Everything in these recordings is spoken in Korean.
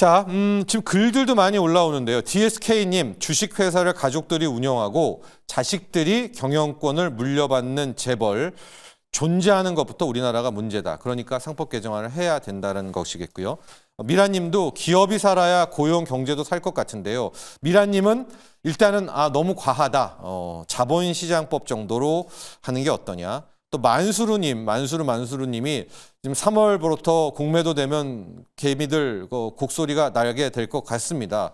자, 지금 글들도 많이 올라오는데요. DSK님, 주식회사를 가족들이 운영하고 자식들이 경영권을 물려받는 재벌, 존재하는 것부터 우리나라가 문제다. 그러니까 상법 개정안을 해야 된다는 것이겠고요. 미라님도 기업이 살아야 고용 경제도 살 것 같은데요. 미라님은 일단은 너무 과하다. 자본시장법 정도로 하는 게 어떠냐. 또 만수르님이 지금 3월부터 공매도 되면 개미들 곡소리가 나게 될 것 같습니다.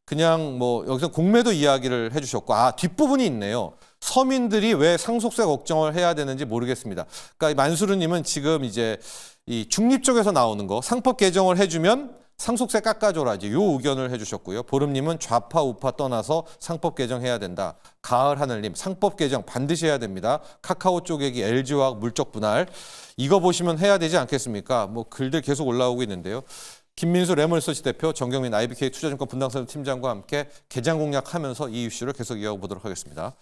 그냥 뭐 여기서 공매도 이야기를 해주셨고, 뒷부분이 있네요. 서민들이 왜 상속세 걱정을 해야 되는지 모르겠습니다. 그러니까 만수르님은 지금 이제 이 중립 쪽에서 나오는 거 상법 개정을 해주면 상속세 깎아줘라지 요 의견을 해주셨고요. 보름님은 좌파 우파 떠나서 상법 개정해야 된다. 가을 하늘님 상법 개정 반드시 해야 됩니다. 카카오 쪼개기 LG화학 물적 분할 이거 보시면 해야 되지 않겠습니까? 뭐 글들 계속 올라오고 있는데요. 김민수 레몬리서치 대표, 정경민 IBK 투자증권 분당센터 팀장과 함께 개장 공략하면서 이 이슈를 계속 이어보도록 하겠습니다.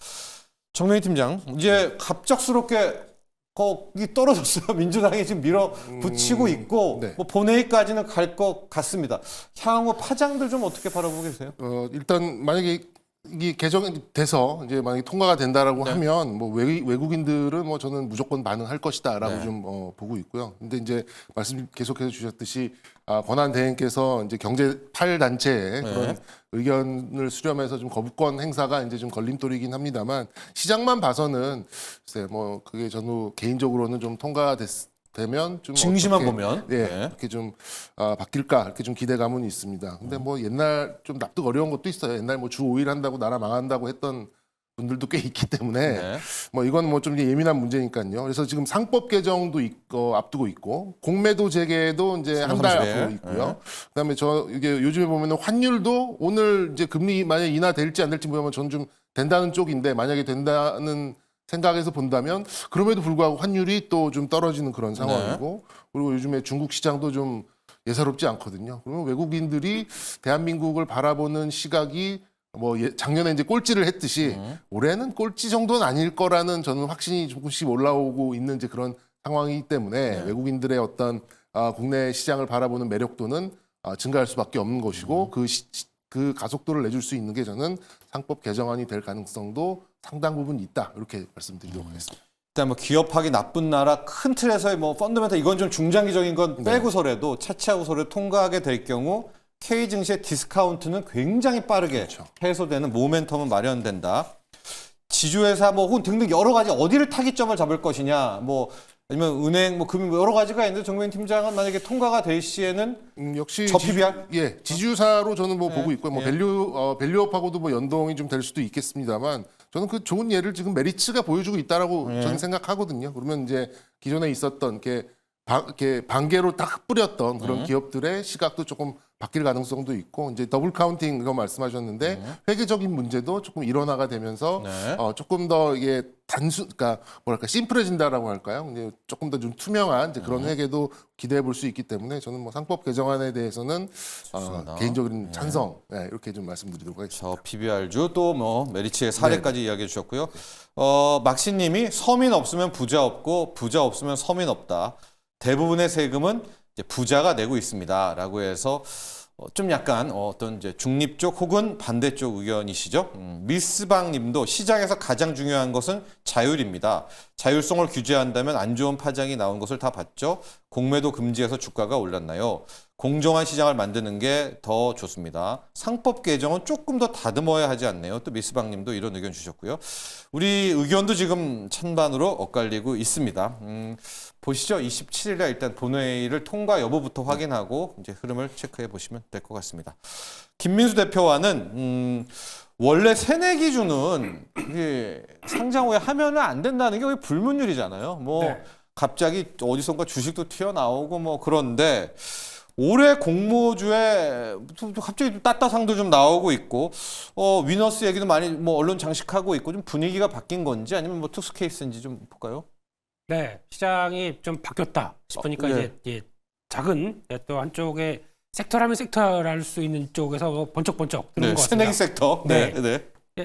정명희 팀장, 이제 갑작스럽게 거기 떨어졌어요. 민주당이 지금 밀어붙이고 있고 네. 뭐 본회의까지는 갈 것 같습니다. 향후 파장들 좀 어떻게 바라보고 계세요? 일단 만약에 이 개정돼서 이제 만약에 통과가 된다라고 네. 하면 뭐 외국인들은 뭐 저는 무조건 반응할 것이다라고 네. 좀 보고 있고요. 근데 이제 말씀 계속해서 주셨듯이 권한 대행께서 이제 경제 8단체의 그런 의견을 수렴해서 좀 거부권 행사가 이제 좀 걸림돌이긴 합니다만 시장만 봐서는 글쎄 뭐 그게 저는 개인적으로는 좀 되면 좀 증시만 어떻게, 보면 이렇게 좀 바뀔까 이렇게 좀 기대감은 있습니다. 근데 뭐 옛날 좀 납득 어려운 것도 있어요. 옛날 뭐 주 5일 한다고 나라 망한다고 했던 분들도 꽤 있기 때문에 뭐 이건 뭐 좀 예민한 문제니까요. 그래서 지금 상법 개정도 앞두고 있고 공매도 재개도 이제 한 달 30일. 앞두고 있고요. 그다음에 이게 요즘에 보면은 환율도 오늘 이제 금리 만약 인하될지 안 될지 보면 저는 좀 된다는 쪽인데 만약에 된다는 생각에서 본다면 그럼에도 불구하고 환율이 또 좀 떨어지는 그런 상황이고 그리고 요즘에 중국 시장도 좀 예사롭지 않거든요. 그러면 외국인들이 대한민국을 바라보는 시각이 뭐 작년에 이제 꼴찌를 했듯이 올해는 꼴찌 정도는 아닐 거라는 저는 확신이 조금씩 올라오고 있는 이제 그런 상황이기 때문에 외국인들의 어떤 국내 시장을 바라보는 매력도는 증가할 수밖에 없는 것이고 그 가속도를 내줄 수 있는 게 저는 상법 개정안이 될 가능성도 상당 부분 있다 이렇게 말씀드리도록 하겠습니다. 일단 뭐 기업하기 나쁜 나라 큰 틀에서의 뭐 펀더멘탈 이건 좀 중장기적인 건 빼고서라도 차치하고서라도 통과하게 될 경우 K 증시의 디스카운트는 굉장히 빠르게 해소되는 모멘텀은 마련된다. 지주회사 뭐 혹은 등등 여러 가지 어디를 타깃점을 잡을 것이냐 뭐 아니면 은행 뭐 금융 여러 가지가 있는데 정명희 팀장은 만약에 통과가 될 시에는 역시 저 PBR? 지주사로 저는 뭐 보고 있고요. 뭐 밸류업하고도 뭐 연동이 좀 될 수도 있겠습니다만 저는 그 좋은 예를 지금 메리츠가 보여주고 있다라고 저는 생각하거든요. 그러면 이제 기존에 있었던 이렇게 반개로 딱 흩뿌렸던 그런 기업들의 시각도 조금 바뀔 가능성도 있고 이제 더블 카운팅 그거 말씀하셨는데 회계적인 문제도 조금 일원화가 되면서 조금 더 이게 그러니까 뭐랄까 심플해진다라고 할까요? 이제 조금 더 좀 투명한 이제 그런 회계도 기대해 볼 수 있기 때문에 저는 뭐 상법 개정안에 대해서는 개인적인 찬성 이렇게 좀 말씀드리도록 하겠습니다. 저 PBR주 또 뭐 메리츠의 사례까지 이야기해 주셨고요. 막시님이 서민 없으면 부자 없고 부자 없으면 서민 없다. 대부분의 세금은 이제 부자가 내고 있습니다.라고 해서 좀 약간 어떤 이제 중립 쪽 혹은 반대쪽 의견이시죠. 미스방님도 시장에서 가장 중요한 것은 자율입니다. 자율성을 규제한다면 안 좋은 파장이 나온 것을 다 봤죠. 공매도 금지해서 주가가 올랐나요? 공정한 시장을 만드는 게 더 좋습니다. 상법 개정은 조금 더 다듬어야 하지 않나요? 또 미스방님도 이런 의견 주셨고요. 우리 의견도 지금 찬반으로 엇갈리고 있습니다. 보시죠. 27일에 일단 본회의를 통과 여부부터 확인하고 이제 흐름을 체크해 보시면 될 것 같습니다. 김민수 대표와는 원래 세내 기준은 이게 상장 후에 하면은 안 된다는 게 불문율이잖아요. 뭐 갑자기 어디선가 주식도 튀어나오고 뭐 그런데 올해 공모주에 갑자기 따따상도 좀 나오고 있고 위너스 얘기도 많이 뭐 언론 장식하고 있고 좀 분위기가 바뀐 건지 아니면 뭐 특수 케이스인지 좀 볼까요? 네, 시장이 좀 바뀌었다 싶으니까 이제 작은 또 한쪽에 섹터라면 섹터랄 수 있는 쪽에서 번쩍번쩍 드는 것 같습니다. 새내기 섹터.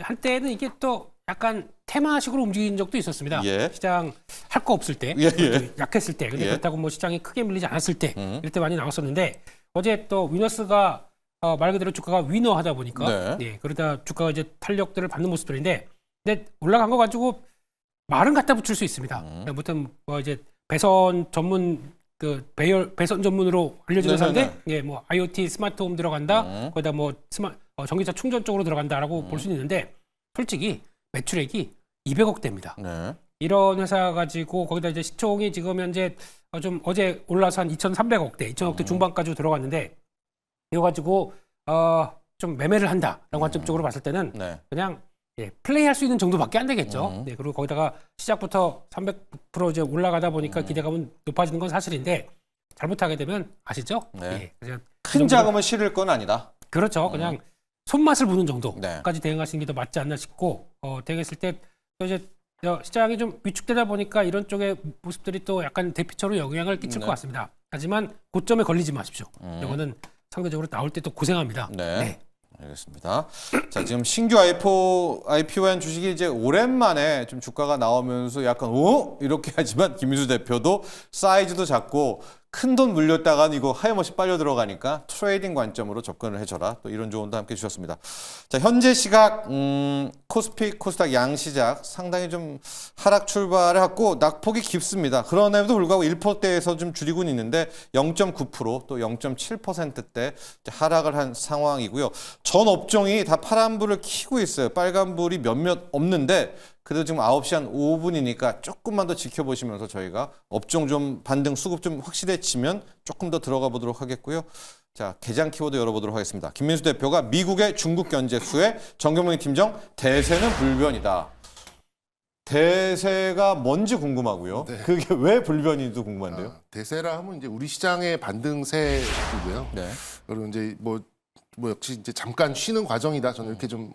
한때는 이게 또 약간 테마식으로 움직인 적도 있었습니다. 시장 할 거 없을 때, 약했을 때, 근데 그렇다고 뭐 시장이 크게 밀리지 않았을 때, 이럴 때 많이 나왔었는데 어제 또 위너스가 말 그대로 주가가 위너하다 보니까 네. 예, 그러다 주가가 이제 탄력들을 받는 모습들인데, 근데 올라간 거 가지고 말은 갖다 붙일 수 있습니다. 아무튼 뭐 이제 배선 전문 배선 전문으로 알려지는 네네네. 사람인데, 예, 뭐 IoT 스마트홈 들어간다, 거기다 뭐 전기차 충전 쪽으로 들어간다라고 볼 수 있는데, 솔직히 매출액이 200억대입니다. 네. 이런 회사 가지고 거기다 이제 시총이 지금 현재 좀 어제 올라서 한 2,300억대, 2,000억대 중반까지 들어갔는데, 이거 가지고 좀 매매를 한다라는 관점 쪽으로 봤을 때는 네. 그냥 예, 플레이할 수 있는 정도밖에 안 되겠죠. 네, 그리고 거기다가 시작부터 300% 이제 올라가다 보니까 기대감은 높아지는 건 사실인데, 잘못하게 되면 아시죠? 네. 예, 그냥 큰 자금을 실을 건 아니다. 그렇죠. 그냥 손맛을 보는 네. 정도까지 대응하시는 게 더 맞지 않나 싶고, 대응했을 때 또 이제 시장이 좀 위축되다 보니까 이런 쪽의 모습들이 또 약간 대피처로 영향을 끼칠 것 같습니다. 하지만 고점에 걸리지 마십시오. 이거는 상대적으로 나올 때 또 고생합니다. 네. 네. 알겠습니다. 자, 지금 신규 IPO한 주식이 이제 오랜만에 좀 주가가 나오면서 약간 오 이렇게 하지만 김민수 대표도 사이즈도 작고 큰 돈 물렸다간 이거 하염없이 빨려 들어가니까 트레이딩 관점으로 접근을 해줘라. 또 이런 조언도 함께 주셨습니다. 자, 현재 시각 코스피, 코스닥 양시작 상당히 좀 하락 출발을 했고 낙폭이 깊습니다. 그럼에도 불구하고 1%대에서 좀 줄이고는 있는데 0.9% 또 0.7%대 하락을 한 상황이고요. 전 업종이 다 파란불을 켜고 있어요. 빨간불이 몇몇 없는데 그래도 지금 9시 한 5분이니까 조금만 더 지켜보시면서 저희가 업종 좀 반등 수급 좀 확실해지면 조금 더 들어가 보도록 하겠고요. 자, 개장 키워드 열어보도록 하겠습니다. 김민수 대표가 미국의 중국 견제 수혜, 정경민 팀장 대세는 불변이다. 대세가 뭔지 궁금하고요. 네. 그게 왜 불변인지도 궁금한데요. 대세라 하면 이제 우리 시장의 반등세고요. 네. 그리고 이제 뭐 역시 이제 잠깐 쉬는 과정이다. 저는 이렇게 좀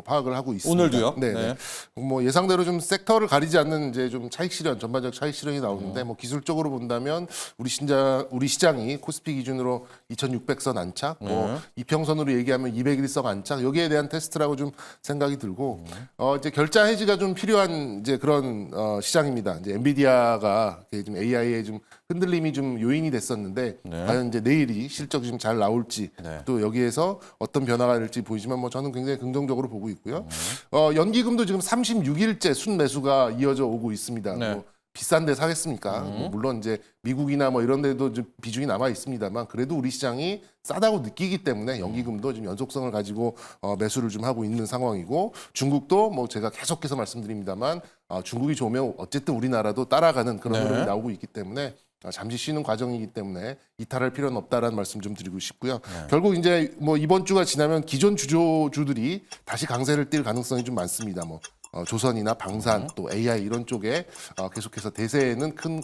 파악을 하고 있습니다. 오늘도요? 네. 네. 뭐 예상대로 좀 섹터를 가리지 않는 이제 좀 차익 실현, 전반적 차익 실현이 나오는데 뭐 기술적으로 본다면 우리 시장이 코스피 기준으로 2,600선 안착, 뭐 이평선으로 얘기하면 201선 안착 여기에 대한 테스트라고 좀 생각이 들고 이제 결자 해지가 좀 필요한 이제 그런 시장입니다. 이제 엔비디아가 좀 AI에 좀 흔들림이 좀 요인이 됐었는데 과연 이제 내일이 실적이 좀 잘 나올지 네. 또 여기에서 어떤 변화가 될지 보이지만 뭐 저는 굉장히 긍정적으로 보고 있고요. 연기금도 지금 36일째 순매수가 이어져 오고 있습니다. 네. 뭐 비싼데 사겠습니까? 뭐 물론 이제 미국이나 뭐 이런 데도 좀 비중이 남아 있습니다만 그래도 우리 시장이 싸다고 느끼기 때문에 연기금도 지금 연속성을 가지고 매수를 좀 하고 있는 상황이고 중국도 뭐 제가 계속해서 말씀드립니다만 중국이 좋으면 어쨌든 우리나라도 따라가는 그런 흐름이 나오고 있기 때문에 잠시 쉬는 과정이기 때문에 이탈할 필요는 없다라는 말씀 좀 드리고 싶고요. 결국 이제 뭐 이번 주가 지나면 기존 주주들이 다시 강세를 띌 가능성이 좀 많습니다. 뭐 조선이나 방산 또 AI 이런 쪽에 계속해서 대세에는 큰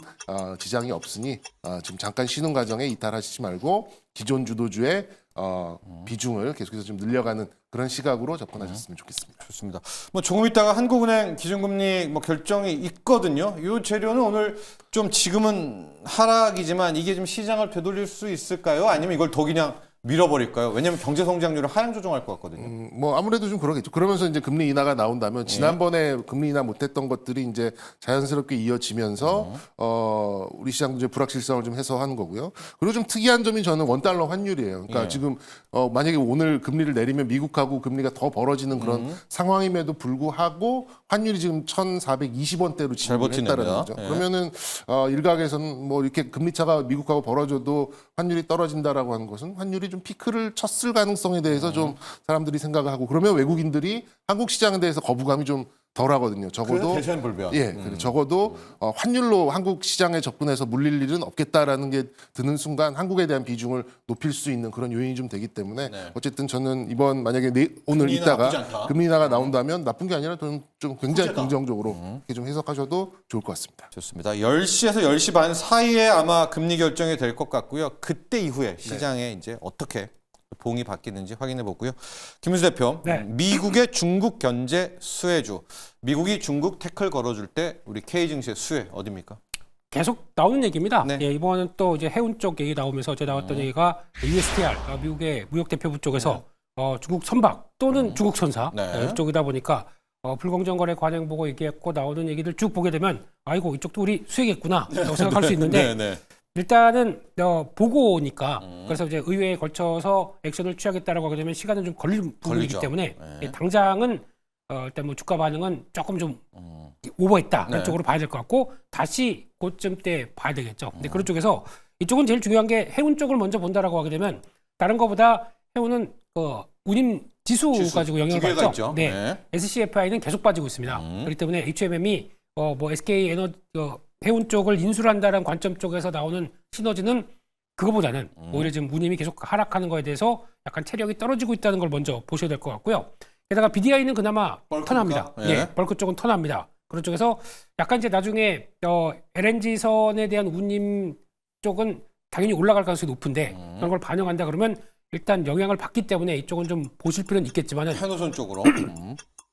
지장이 없으니 지금 잠깐 쉬는 과정에 이탈하시지 말고 기존 주도주의 비중을 계속해서 좀 늘려가는 그런 시각으로 접근하셨으면 좋겠습니다. 좋습니다. 뭐 조금 있다가 한국은행 기준금리 뭐 결정이 있거든요. 이 재료는 오늘 좀 지금은 하락이지만 이게 좀 시장을 되돌릴 수 있을까요? 아니면 이걸 더 그냥 밀어버릴까요? 왜냐하면 경제 성장률을 하향 조정할 것 같거든요. 뭐 아무래도 좀 그러겠죠. 그러면서 이제 금리 인하가 나온다면 지난번에 금리 인하 못했던 것들이 이제 자연스럽게 이어지면서 우리 시장 이제 불확실성을 좀 해소하는 거고요. 그리고 좀 특이한 점이 저는 원달러 환율이에요. 그러니까 지금 만약에 오늘 금리를 내리면 미국하고 금리가 더 벌어지는 그런 상황임에도 불구하고 환율이 지금 1,420원대로 잘 진입을 했다는 버티는데요. 거죠. 예. 그러면은 일각에서는 뭐 이렇게 금리 차가 미국하고 벌어져도 환율이 떨어진다라고 하는 것은 환율이 좀 피크를 쳤을 가능성에 대해서 좀 사람들이 생각을 하고 그러면 외국인들이 한국 시장에 대해서 거부감이 좀 덜하거든요. 적어도 대세는 불변. 예, 그래 적어도 환율로 한국 시장에 접근해서 물릴 일은 없겠다라는 게 드는 순간 한국에 대한 비중을 높일 수 있는 그런 요인이 좀 되기 때문에 어쨌든 저는 이번 만약에 오늘 금리 인하 나쁘지 이따가 않다. 금리 인하가 나온다면 나쁜 게 아니라 좀 굉장히 호재다. 긍정적으로 이렇게 좀 해석하셔도 좋을 것 같습니다. 좋습니다. 10시에서 10시 반 사이에 아마 금리 결정이 될 것 같고요. 그때 이후에 시장에 이제 어떻게 봉이 바뀌는지 확인해 보고요. 김민수 대표, 네. 미국의 중국 견제 수혜주. 미국이 중국 태클 걸어줄 때 우리 K증시의 수혜 어디입니까? 계속 나오는 얘기입니다. 네. 예, 이번은 또 이제 해운 쪽 얘기 나오면서 어제 나왔던 얘기가 USTR, 미국의 무역대표부 쪽에서 중국 선박 또는 중국 천사 네. 이쪽이다 보니까 불공정 거래 관행 보고 얘기했고 나오는 얘기들 쭉 보게 되면 아이고 이쪽도 우리 수혜겠구나 라고 생각할 수 있는데 네. 일단은 보고니까 그래서 이제 의회에 걸쳐서 액션을 취하겠다라고 하게 되면 시간은 좀 걸릴 부분이기 걸리죠. 때문에 네. 예, 당장은 일단 뭐 주가 반응은 조금 좀 오버했다 네. 쪽으로 봐야 될 것 같고 다시 고점 때 봐야 되겠죠. 근데 그런 쪽에서 이쪽은 제일 중요한 게 해운 쪽을 먼저 본다라고 하게 되면 다른 거보다 해운은 운임 지수 가지고 영향을 두 개가 받죠. 있죠. 네. 네. SCFI는 계속 빠지고 있습니다. 그렇기 때문에 HMM이 뭐 SK 에너지 해운 쪽을 인수를 한다는 관점 쪽에서 나오는 시너지는 그거보다는 오히려 지금 운임이 계속 하락하는 거에 대해서 약간 체력이 떨어지고 있다는 걸 먼저 보셔야 될 것 같고요. 게다가 BDI는 그나마 벌크니까? 턴합니다. 예. 예, 벌크 쪽은 턴합니다. 그런 쪽에서 약간 이제 나중에 LNG 선에 대한 운임 쪽은 당연히 올라갈 가능성이 높은데 그런 걸 반영한다 그러면 일단 영향을 받기 때문에 이쪽은 좀 보실 필요는 있겠지만은 해노선 쪽으로.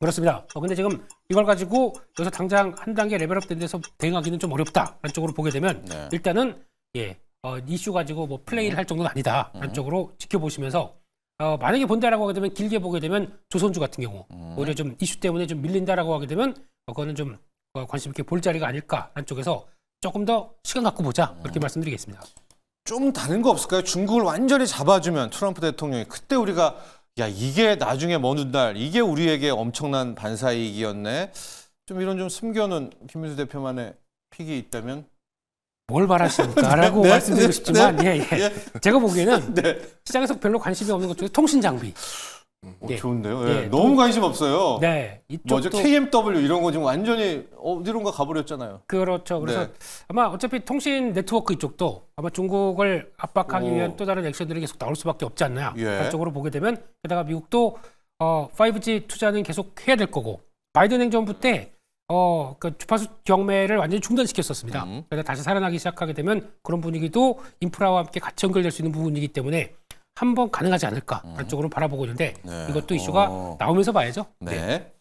그렇습니다. 근데 지금 이걸 가지고 여기서 당장 한 단계 레벨업 된 데서 대응하기는 좀 어렵다라는 쪽으로 보게 되면 네. 일단은 이슈 가지고 뭐 플레이를 할 정도는 아니다라는 쪽으로 지켜보시면서 만약에 본다라고 하게 되면 길게 보게 되면 조선주 같은 경우 오히려 좀 이슈 때문에 좀 밀린다라고 하게 되면 그거는 좀 관심 있게 볼 자리가 아닐까라는 쪽에서 조금 더 시간 갖고 보자 그렇게 말씀드리겠습니다. 좀 다른 거 없을까요? 중국을 완전히 잡아주면 트럼프 대통령이 그때 우리가 야 이게 나중에 먼 훗날 이게 우리에게 엄청난 반사이익이었네. 좀 이런 좀 숨겨놓은 김민수 대표만의 픽이 있다면 뭘 바라십니까?라고 네, 말씀드리고 네, 싶지만 네, 예. 제가 보기에는 네. 시장에서 별로 관심이 없는 것 중에 통신 장비. 예. 좋은데요. 예, 예, 너무 관심 없어요. 네, 뭐죠? 이쪽도 KMW 이런 거 지금 완전히 어디론가 가버렸잖아요. 그렇죠. 그래서 네. 아마 어차피 통신 네트워크 이쪽도 아마 중국을 압박하기 오. 위한 또 다른 액션들이 계속 나올 수밖에 없지 않나. 예. 그런 쪽으로 보게 되면 게다가 미국도 5G 투자는 계속 해야 될 거고 바이든 행정부 때 그 주파수 경매를 완전히 중단시켰었습니다. 그래서 다시 살아나기 시작하게 되면 그런 분위기도 인프라와 함께 같이 연결될 수 있는 부분이기 때문에 한번 가능하지 않을까 그런 쪽으로 바라보고 있는데 네. 이것도 이슈가 나오면서 봐야죠. 네.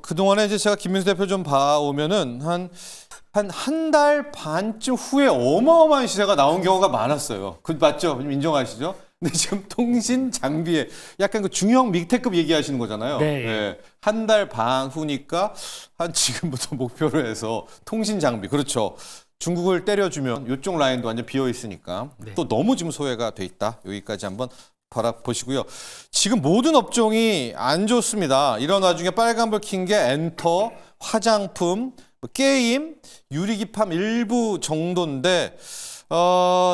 그동안에 이제 제가 김민수 대표 좀 봐오면은 한 달 반쯤 후에 어마어마한 시세가 나온 경우가 많았어요. 그 맞죠? 좀 인정하시죠? 근데 지금 통신 장비에 약간 그 중형 믹테급 얘기하시는 거잖아요. 네. 한 달 반 후니까 한 지금부터 목표로 해서 통신 장비 그렇죠. 중국을 때려주면 이쪽 라인도 완전 비어 있으니까 네. 또 너무 지금 소외가 돼 있다. 여기까지 한번 바라보시고요. 지금 모든 업종이 안 좋습니다. 이런 와중에 빨간불 킨 게 엔터, 화장품, 게임, 유리기판 일부 정도인데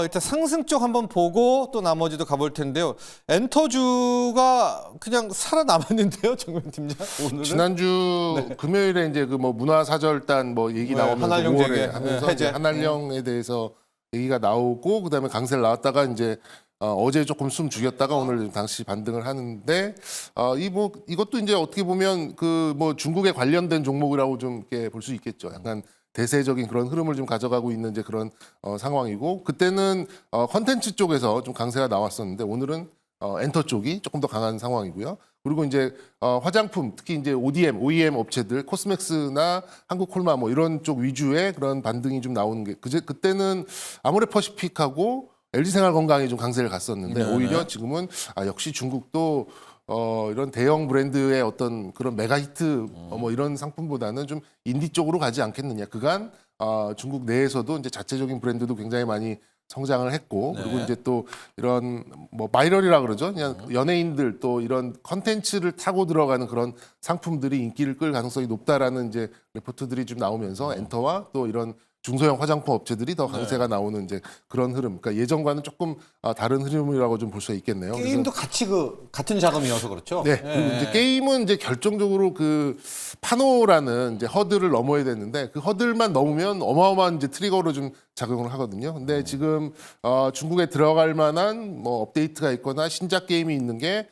일단 상승 쪽 한번 보고 또 나머지도 가볼 텐데요. 엔터주가 그냥 살아남았는데요, 정면 팀장 오늘은. 지난주 금요일에 이제 그 뭐 문화사절단 뭐 얘기 네, 나오면서 한알령 5월에 재개, 하면서 해제. 이제 한알령에 대해서 얘기가 나오고 그다음에 강세를 나왔다가 이제 어제 조금 숨 죽였다가 오늘 당시 반등을 하는데 이것도 이제 어떻게 보면 그 뭐 중국에 관련된 종목이라고 좀 이렇게 볼 수 있겠죠. 약간 대세적인 그런 흐름을 좀 가져가고 있는 이제 그런 상황이고 그때는 컨텐츠 쪽에서 좀 강세가 나왔었는데 오늘은 엔터 쪽이 조금 더 강한 상황이고요. 그리고 이제 화장품 특히 이제 OEM 업체들 코스맥스나 한국콜마 뭐 이런 쪽 위주의 그런 반등이 좀 나오는 게 그때는 아모레퍼시픽하고 LG생활건강이 좀 강세를 갔었는데 네네. 오히려 지금은 역시 중국도 이런 대형 브랜드의 어떤 그런 메가 히트 뭐 이런 상품보다는 좀 인디 쪽으로 가지 않겠느냐. 그간 중국 내에서도 이제 자체적인 브랜드도 굉장히 많이 성장을 했고 네. 그리고 이제 또 이런 뭐 바이럴이라 그러죠. 그냥 연예인들 또 이런 컨텐츠를 타고 들어가는 그런 상품들이 인기를 끌 가능성이 높다라는 이제 레포트들이 좀 나오면서 엔터와 또 이런 중소형 화장품 업체들이 더 강세가 나오는 이제 그런 흐름. 그러니까 예전과는 조금 다른 흐름이라고 좀 볼 수 있겠네요. 게임도 같이 같은 자금이어서 그렇죠. 네. 그리고 이제 게임은 이제 결정적으로 그 파노라는 이제 허들을 넘어야 되는데 그 허들만 넘으면 어마어마한 이제 트리거로 좀 작용을 하거든요. 근데 지금 중국에 들어갈 만한 뭐 업데이트가 있거나 신작 게임이 있는 게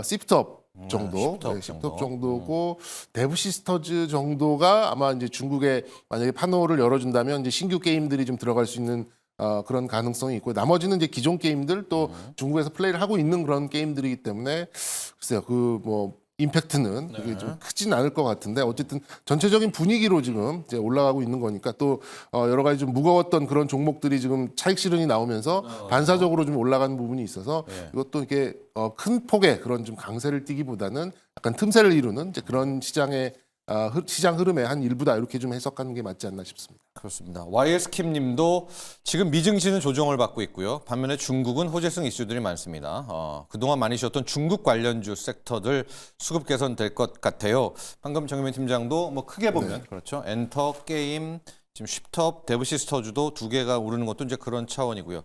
시프트업 정도, 시프트업 정도고 데브 시스터즈 정도가 아마 이제 중국에 만약에 파노를 열어준다면 이제 신규 게임들이 좀 들어갈 수 있는 그런 가능성이 있고 나머지는 이제 기존 게임들 또 중국에서 플레이를 하고 있는 그런 게임들이기 때문에 글쎄요 그 뭐 임팩트는 그게 좀 크진 않을 것 같은데 어쨌든 전체적인 분위기로 지금 이제 올라가고 있는 거니까 또 여러 가지 좀 무거웠던 그런 종목들이 지금 차익 실현이 나오면서 반사적으로 좀 올라가는 부분이 있어서 이것도 이렇게 큰 폭의 그런 좀 강세를 띠기보다는 약간 틈새를 이루는 이제 그런 시장의 시장 흐름의 한 일부다 이렇게 좀 해석하는 게 맞지 않나 싶습니다. 그렇습니다. YS킴님도 지금 미증시는 조정을 받고 있고요. 반면에 중국은 호재성 이슈들이 많습니다. 그동안 많이 쉬었던 중국 관련주 섹터들 수급 개선될 것 같아요. 방금 정유민 팀장도 뭐 크게 보면 그렇죠. 엔터, 게임, 지금 쉽톱, 데브시스터주도 두 개가 오르는 것도 이제 그런 차원이고요.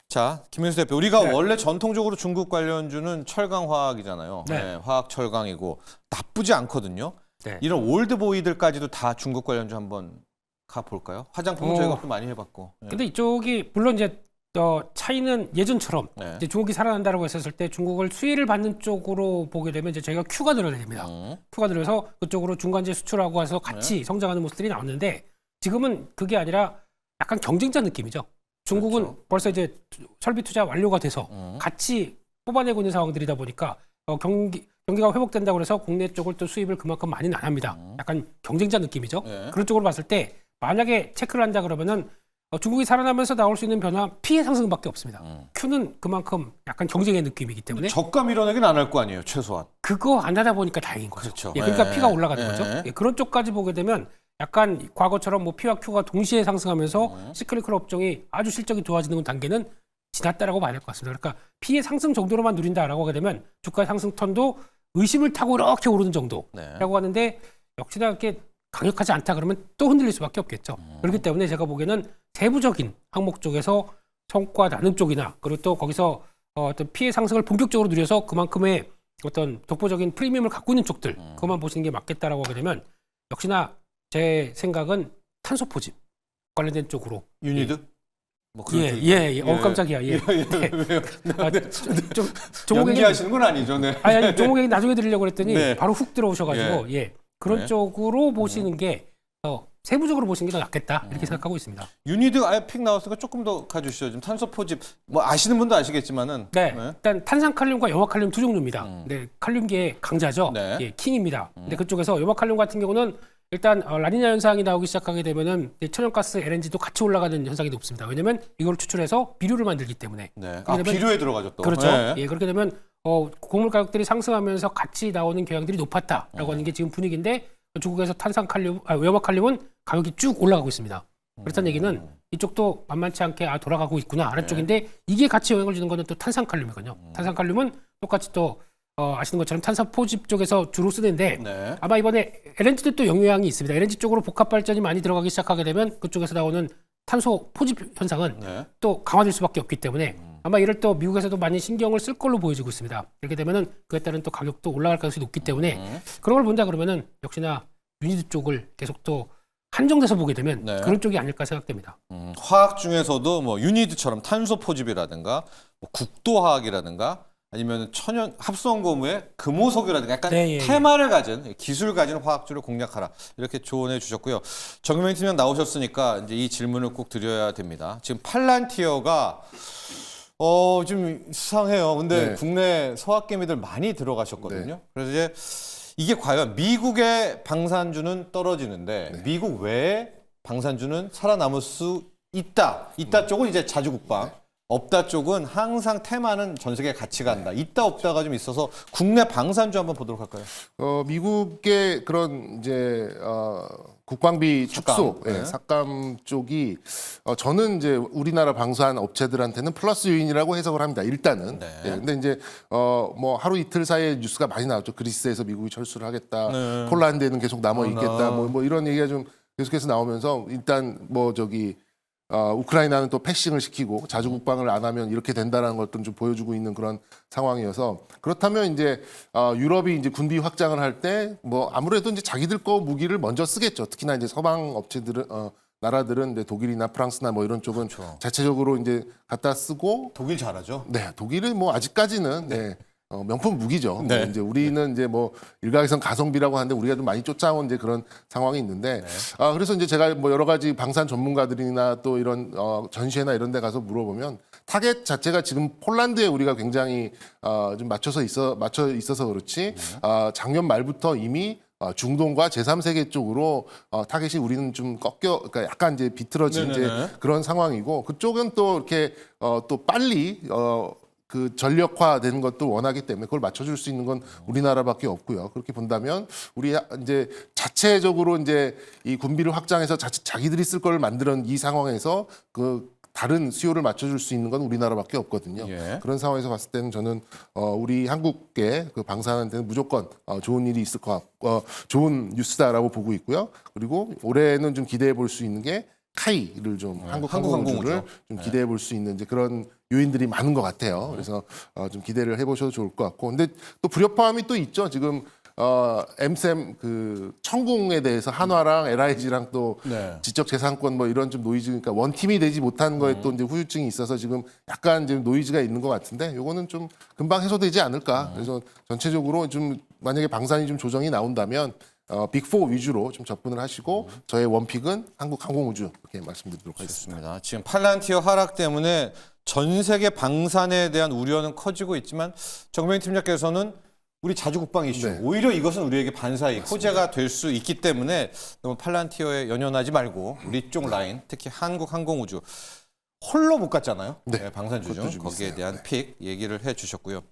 자, 김민수 대표, 우리가 네. 원래 전통적으로 중국 관련주는 철강화학이잖아요. 네. 화학 철강이고 나쁘지 않거든요. 네. 이런 올드보이들까지도 다 중국 관련주 한번 가볼까요? 화장품은 저희가 또 많이 해봤고. 예. 근데 이쪽이 물론 이제 차이는 예전처럼 네. 이제 중국이 살아난다라고 했었을 때 중국을 수혜를 받는 쪽으로 보게 되면 이제 저희가 Q가 늘어야 됩니다. Q가 늘어서 그쪽으로 중간재 수출하고 해서 같이 성장하는 모습들이 나왔는데 지금은 그게 아니라 약간 경쟁자 느낌이죠. 중국은 그렇죠. 벌써 이제 설비 투자 완료가 돼서 같이 뽑아내고 있는 상황들이다 보니까 경기가 회복된다고 해서 국내 쪽을 또 수입을 그만큼 많이는 안 합니다. 약간 경쟁자 느낌이죠. 네. 그런 쪽으로 봤을 때 만약에 체크를 한다 그러면은 중국이 살아나면서 나올 수 있는 변화 피해 상승밖에 없습니다. Q는 그만큼 약간 경쟁의 느낌이기 때문에 저가 밀어내기는 안 할 거 아니에요, 최소한. 그거 안 하다 보니까 다행인 거죠. 그렇죠. 예, 그러니까 예. 피가 올라가는 예. 거죠. 예, 그런 쪽까지 보게 되면 약간 과거처럼 뭐 P와 Q가 동시에 상승하면서 시클리컬 업종이 아주 실적이 좋아지는 단계는 지났다라고 봐야 될 것 같습니다. 그러니까 피해 상승 정도로만 누린다라고 하게 되면 주가 상승 턴도 의심을 타고 이렇게 오르는 정도라고 네. 하는데 역시나 이렇게 강력하지 않다 그러면 또 흔들릴 수밖에 없겠죠. 그렇기 때문에 제가 보기에는 세부적인 항목 쪽에서 성과 나는 쪽이나 그리고 또 거기서 어떤 피해 상승을 본격적으로 누려서 그만큼의 어떤 독보적인 프리미엄을 갖고 있는 쪽들 그것만 보시는 게 맞겠다라고 하게 되면 역시나 제 생각은 탄소 포집 관련된 쪽으로 유니드? 뭐 그런 예, 쪽이죠. 예, 예. 깜짝이야. 예. 예. 왜요? 좀 종목 얘기 연기하시는 건 아니죠, 네. 아니 종목 얘기 나중에 드리려고 그랬더니 네. 바로 훅 들어오셔가지고 예. 그런 네. 쪽으로 보시는 게 세부적으로 보시는 게 더 낫겠다 이렇게 생각하고 있습니다. 유니드 아예 픽 나왔으니까 조금 더 가주시죠. 지금 탄소 포집 뭐 아시는 분도 아시겠지만은 네, 일단 탄산칼륨과 염화칼륨 두 종류입니다. 네, 칼륨계의 강자죠. 네. 예, 킹입니다. 근데 그쪽에서 염화칼륨 같은 경우는 일단 라니냐 현상이 나오기 시작하게 되면은 천연가스 LNG도 같이 올라가는 현상이 높습니다. 왜냐하면 이걸 추출해서 비료를 만들기 때문에. 네. 그렇게 되면- 비료에 들어가죠 또. 그렇죠. 네. 예, 그렇게 되면 곡물 가격들이 상승하면서 같이 나오는 경향들이 높았다라고 하는 게 지금 분위기인데 중국에서 염화칼륨은 가격이 쭉 올라가고 있습니다. 그렇다는 얘기는 이쪽도 만만치 않게 돌아가고 있구나 아래쪽인데 이게 같이 영향을 주는 거는 또 탄산칼륨이거든요. 탄산칼륨은 똑같이 또 아시는 것처럼 탄산 포집 쪽에서 주로 쓰는데 네. 아마 이번에 LNG도 또 영향이 있습니다. LNG 쪽으로 복합 발전이 많이 들어가기 시작하게 되면 그쪽에서 나오는 탄소 포집 현상은 네. 또 강화될 수밖에 없기 때문에 아마 이를 또 미국에서도 많이 신경을 쓸 걸로 보여지고 있습니다. 이렇게 되면은 그에 따른 또 가격도 올라갈 가능성이 높기 때문에 그런 걸 본다 그러면은 역시나 유니드 쪽을 계속 또 한정돼서 보게 되면 네. 그런 쪽이 아닐까 생각됩니다. 화학 중에서도 뭐 유니드처럼 탄소 포집이라든가 뭐 국도화학이라든가 아니면 천연 합성 고무의 금호석유라든가 약간 네, 예, 테마를 가진 기술 가진 화학주를 공략하라 이렇게 조언해 주셨고요. 정유명 팀장 나오셨으니까 이제 이 질문을 꼭 드려야 됩니다. 지금 팔란티어가 좀 수상해요. 근데 네. 국내 소확개미들 많이 들어가셨거든요. 네. 그래서 이제 이게 과연 미국의 방산주는 떨어지는데 네. 미국 외에 방산주는 살아남을 수 있다. 있다 쪽은 이제 자주국방. 없다 쪽은 항상 테마는 전 세계에 같이 간다. 있다 없다가 좀 있어서 국내 방산주 한번 보도록 할까요? 미국의 그런 이제 국방비 축소, 네. 삭감 쪽이 저는 이제 우리나라 방산 업체들한테는 플러스 요인이라고 해석을 합니다. 일단은. 네. 예, 근데 이제 뭐 하루 이틀 사이에 뉴스가 많이 나왔죠. 그리스에서 미국이 철수를 하겠다. 네. 폴란드에는 계속 남아 있겠다. 뭐 이런 얘기가 좀 계속해서 나오면서 일단 뭐 우크라이나는 또 패싱을 시키고 자주국방을 안 하면 이렇게 된다라는 것들은 좀 보여주고 있는 그런 상황이어서 그렇다면 이제 유럽이 이제 군비 확장을 할 때 뭐 아무래도 이제 자기들 거 무기를 먼저 쓰겠죠. 특히나 이제 서방 업체들은 나라들은 이제 독일이나 프랑스나 뭐 이런 쪽은 그렇죠. 자체적으로 이제 갖다 쓰고 독일 잘하죠. 네, 독일은 뭐 아직까지는 명품 무기죠. 네. 이제 우리는 이제 뭐 일각에선 가성비라고 하는데 우리가 좀 많이 쫓아온 이제 그런 상황이 있는데 그래서 이제 제가 뭐 여러 가지 방산 전문가들이나 또 이런 전시회나 이런 데 가서 물어보면 타겟 자체가 지금 폴란드에 우리가 굉장히 좀 맞춰 있어서 그렇지 작년 말부터 이미 중동과 제3세계 쪽으로 타겟이 우리는 좀 그러니까 약간 이제 비틀어진 이제 네네네. 그런 상황이고 그쪽은 또 이렇게 또 빨리 그 전력화되는 것도 원하기 때문에 그걸 맞춰줄 수 있는 건 우리나라밖에 없고요. 그렇게 본다면 우리 이제 자체적으로 이제 이 군비를 확장해서 자기들이 쓸 걸 만드는 이 상황에서 그 다른 수요를 맞춰줄 수 있는 건 우리나라밖에 없거든요. 예. 그런 상황에서 봤을 때는 저는 우리 한국의 그 방산한테는 무조건 좋은 일이 있을 것 같고 좋은 뉴스다라고 보고 있고요. 그리고 올해는 좀 기대해 볼 수 있는 게 카이를 좀 한국 항공우주를 좀 기대해 볼 수 있는 이제 그런 요인들이 많은 것 같아요. 그래서 좀 기대를 해보셔도 좋을 것 같고, 근데 또 불협화음이 또 있죠. 지금 엠셈 그 천궁에 대해서 한화랑 LIG랑 또 네. 지적재산권 뭐 이런 좀 노이즈, 그러니까 원팀이 되지 못한 거에 또 이제 후유증이 있어서 지금 약간 지금 노이즈가 있는 것 같은데, 요거는 좀 금방 해소되지 않을까. 그래서 전체적으로 좀 만약에 방산이 좀 조정이 나온다면 빅4 위주로 좀 접근을 하시고 저의 원픽은 한국항공우주 이렇게 말씀드리도록 하겠습니다. 좋습니다. 지금 팔란티어 하락 때문에 전 세계 방산에 대한 우려는 커지고 있지만 정병희 팀장께서는 우리 자주국방 이슈, 네. 오히려 이것은 우리에게 반사익, 호재가 될 수 있기 때문에 너무 팔란티어에 연연하지 말고 우리 쪽 라인, 특히 한국항공우주 홀로 못 갔잖아요. 네. 방산주죠. 그것도 좀 거기에 있어요. 대한 네. 픽 얘기를 해주셨고요.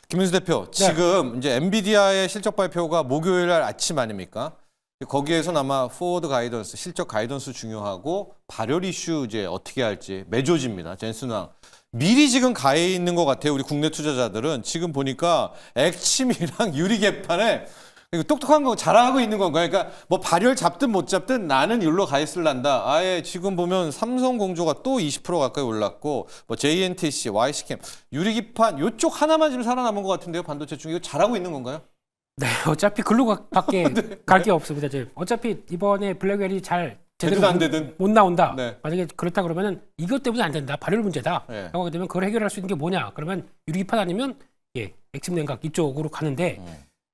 김민수 대표, 지금 이제 엔비디아의 실적 발표가 목요일 날 아침 아닙니까? 거기에서는 아마 포워드 가이던스, 실적 가이던스 중요하고 발열 이슈 이제 어떻게 할지 매조지입니다. 젠슨왕. 미리 지금 가해 있는 것 같아요. 우리 국내 투자자들은 지금 보니까 액침이랑 유리 개판에 이거 똑똑한 거 자랑하고 있는 건가요? 그러니까 뭐 발열 잡든 못 잡든 나는 일로 가 있을란다. 아예 지금 보면 삼성공조가 또 20% 가까이 올랐고 뭐 JNTC, YC캠, 유리기판 요쪽 하나만 지금 살아남은 것 같은데요. 반도체 중 이거 잘하고 있는 건가요? 네, 어차피 밖에 갈 게 없습니다. 이제 어차피 이번에 블랙웰이 잘 제대로 되든 안 되든. 못 나온다. 네. 만약에 그렇다 그러면은 이것 때문에 안 된다. 발열 문제다. 네. 라고 하게 되면 그걸 해결할 수 있는 게 뭐냐? 그러면 유리기판 아니면 액침 냉각 이쪽으로 가는데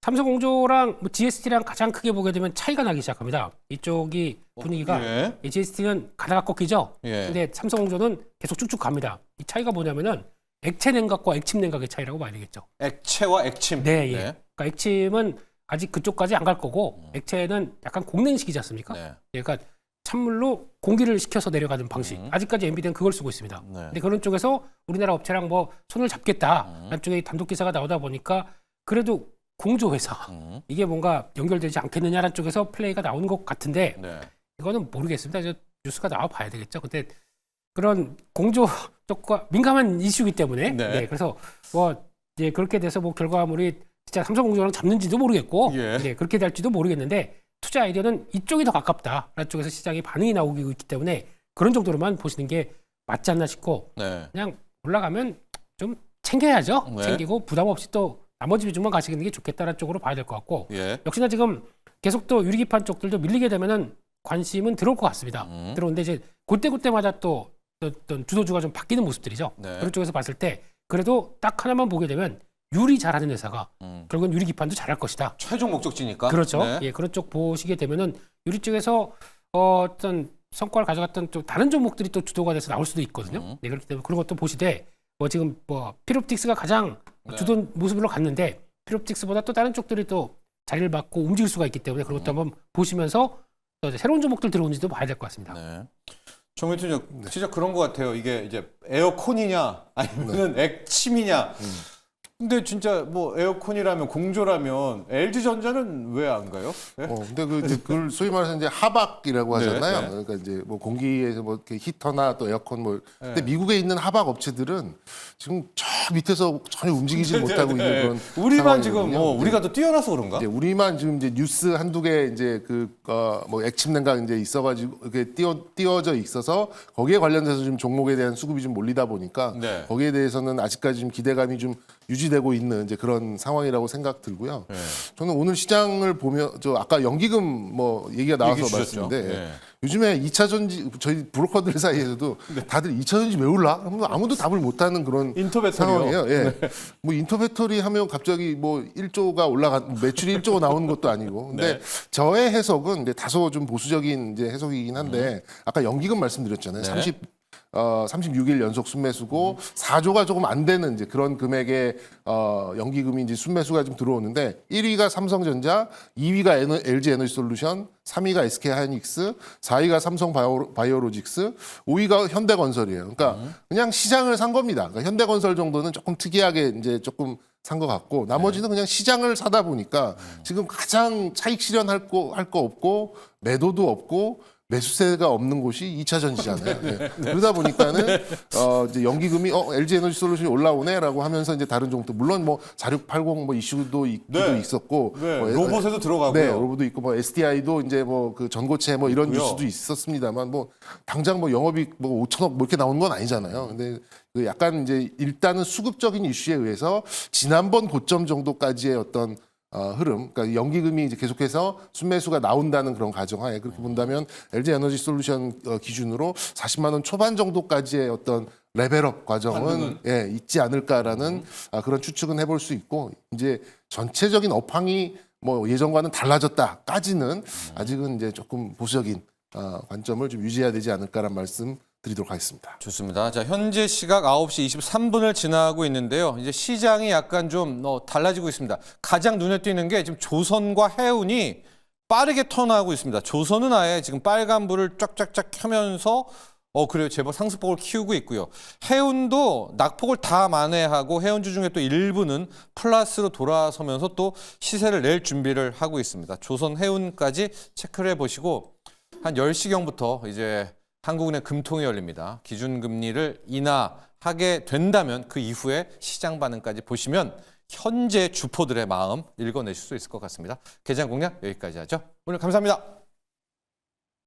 삼성공조랑 뭐 GST랑 가장 크게 보게 되면 차이가 나기 시작합니다. 이쪽이 분위기가 GST는 가다가 꺾이죠. 예. 근데 삼성공조는 계속 쭉쭉 갑니다. 이 차이가 뭐냐면은 액체 냉각과 액침 냉각의 차이라고 봐야 되겠죠. 액체와 액침. 네, 예. 그러니까 액침은 아직 그쪽까지 안 갈 거고 액체는 약간 공냉식이지 않습니까? 네. 그러니까 찬물로 공기를 식혀서 내려가는 방식. 아직까지 엔비디아는 그걸 쓰고 있습니다. 네. 근데 그런 쪽에서 우리나라 업체랑 뭐 손을 잡겠다라는 쪽에 단독 기사가 나오다 보니까 그래도 공조회사 이게 뭔가 연결되지 않겠느냐라는 쪽에서 플레이가 나오는 것 같은데 네. 이거는 모르겠습니다. 이제 뉴스가 나와 봐야 되겠죠. 근데 그런 공조 쪽과 민감한 이슈이기 때문에 네. 그래서 뭐 이제 그렇게 돼서 뭐 결과물이 진짜 삼성공조랑 잡는지도 모르겠고 예. 그렇게 될지도 모르겠는데 투자 아이디어는 이쪽이 더 가깝다라는 쪽에서 시장의 반응이 나오고 있기 때문에 그런 정도로만 보시는 게 맞지 않나 싶고 네. 그냥 올라가면 좀 챙겨야죠. 네. 챙기고 부담 없이 또 나머지 비중만 가시는 게 좋겠다는 쪽으로 봐야 될 것 같고 예. 역시나 지금 계속 또 유리기판 쪽들도 밀리게 되면은 관심은 들어올 것 같습니다. 들어오는데 이제 그때마다 또 어떤 주도주가 좀 바뀌는 모습들이죠. 네. 그런 쪽에서 봤을 때 그래도 딱 하나만 보게 되면 유리 잘하는 회사가 결국은 유리기판도 잘할 것이다. 최종 목적지니까. 그렇죠. 네. 예, 그런 쪽 보시게 되면은 유리 쪽에서 어떤 성과를 가져갔던 또 다른 종목들이 또 주도가 돼서 나올 수도 있거든요. 네, 그렇기 때문에 그런 것도 보시되 뭐 지금 뭐 피롭틱스가 가장 주도 모습으로 갔는데 피롭틱스보다 또 다른 쪽들이 또 자리를 맡고 움직일 수가 있기 때문에 그런 것도 한번 보시면서 또 이제 새로운 종목들 들어오는지도 봐야 될 것 같습니다. 네. 정민수 팀장, 진짜 그런 것 같아요. 이게 이제 에어컨이냐 아니면 액침이냐. 근데 진짜 뭐 에어컨이라면 공조라면 LG전자는 왜 안 가요? 네? 근데 그걸 소위 말해서 이제 하박이라고 하잖아요. 네. 그러니까 이제 뭐 공기에서 뭐 이렇게 히터나 또 에어컨 뭐. 근데 미국에 있는 하박 업체들은 지금 저 밑에서 전혀 움직이지 못하고 있는 그런. 우리만 지금 상황이거든요. 뭐 우리가 더 뛰어나서 그런가? 이제 우리만 지금 이제 뉴스 한두 개 이제 뭐 액침 냉각 이제 있어가지고 이렇게 띄워져 있어서 거기에 관련돼서 좀 종목에 대한 수급이 좀 몰리다 보니까 네. 거기에 대해서는 아직까지 좀 기대감이 좀 유지되고 있는 이제 그런 상황이라고 생각 들고요. 네. 저는 오늘 시장을 보면 아까 연기금 뭐 얘기가 나와서 얘기해 주셨죠. 말씀인데 네. 요즘에 2차 전지 저희 브로커들 사이에서도 다들 2차 전지 왜 올라? 아무도 답을 못하는 그런 인터배터리요. 상황이에요. 예. 뭐 인터배터리 하면 갑자기 뭐 1조가 매출이 1조가 나오는 것도 아니고. 근데 네. 저의 해석은 이제 다소 좀 보수적인 이제 해석이긴 한데 아까 연기금 말씀드렸잖아요. 네. 36일 연속 순매수고 4조가 조금 안 되는 이제 그런 금액의 연기금이 이제 순매수가 좀 들어오는데 1위가 삼성전자, 2위가 LG 에너지솔루션, 3위가 SK 하이닉스, 4위가 삼성 바이오로직스, 5위가 현대건설이에요. 그러니까 그냥 시장을 산 겁니다. 그러니까 현대건설 정도는 조금 특이하게 이제 조금 산 것 같고 나머지는 그냥 시장을 사다 보니까 지금 가장 차익 실현할 거 없고 매도도 없고 매수세가 없는 곳이 2차 전지잖아요. 네. 그러다 보니까는 이제 연기금이 LG 에너지솔루션이 올라오네라고 하면서 이제 다른 종목 물론 뭐 4680 뭐 이슈도 네. 있었고 네. 뭐 로봇에도 들어가고요. 네, 로봇도 있고 뭐 SDI도 이제 뭐 그 전고체 뭐 이런 있고요. 뉴스도 있었습니다만 뭐 당장 뭐 영업이익 뭐 5천억 뭐 이렇게 나오는 건 아니잖아요. 근데 그 약간 이제 일단은 수급적인 이슈에 의해서 지난번 고점 정도까지의 어떤 흐름, 그러니까 연기금이 이제 계속해서 순매수가 나온다는 그런 가정하에 그렇게 본다면 LG 에너지 솔루션 기준으로 40만 원 초반 정도까지의 어떤 레벨업 과정은 예, 있지 않을까라는 그런 추측은 해볼 수 있고 이제 전체적인 업황이 뭐 예전과는 달라졌다까지는 아직은 이제 조금 보수적인 관점을 좀 유지해야 되지 않을까라는 말씀 드리도록 하겠습니다. 좋습니다. 자, 현재 시각 9시 23분을 지나고 있는데요. 이제 시장이 약간 좀 달라지고 있습니다. 가장 눈에 띄는 게 지금 조선과 해운이 빠르게 턴하고 있습니다. 조선은 아예 지금 빨간불을 쫙쫙쫙 켜면서 그래요. 제법 상승폭을 키우고 있고요. 해운도 낙폭을 다 만회하고 해운주 중에 또 일부는 플러스로 돌아서면서 또 시세를 낼 준비를 하고 있습니다. 조선 해운까지 체크를 해보시고 한 10시경부터 이제 한국은행 금통이 열립니다. 기준금리를 인하하게 된다면 그 이후에 시장 반응까지 보시면 현재 주포들의 마음 읽어내실 수 있을 것 같습니다. 개장 공략 여기까지 하죠. 오늘 감사합니다.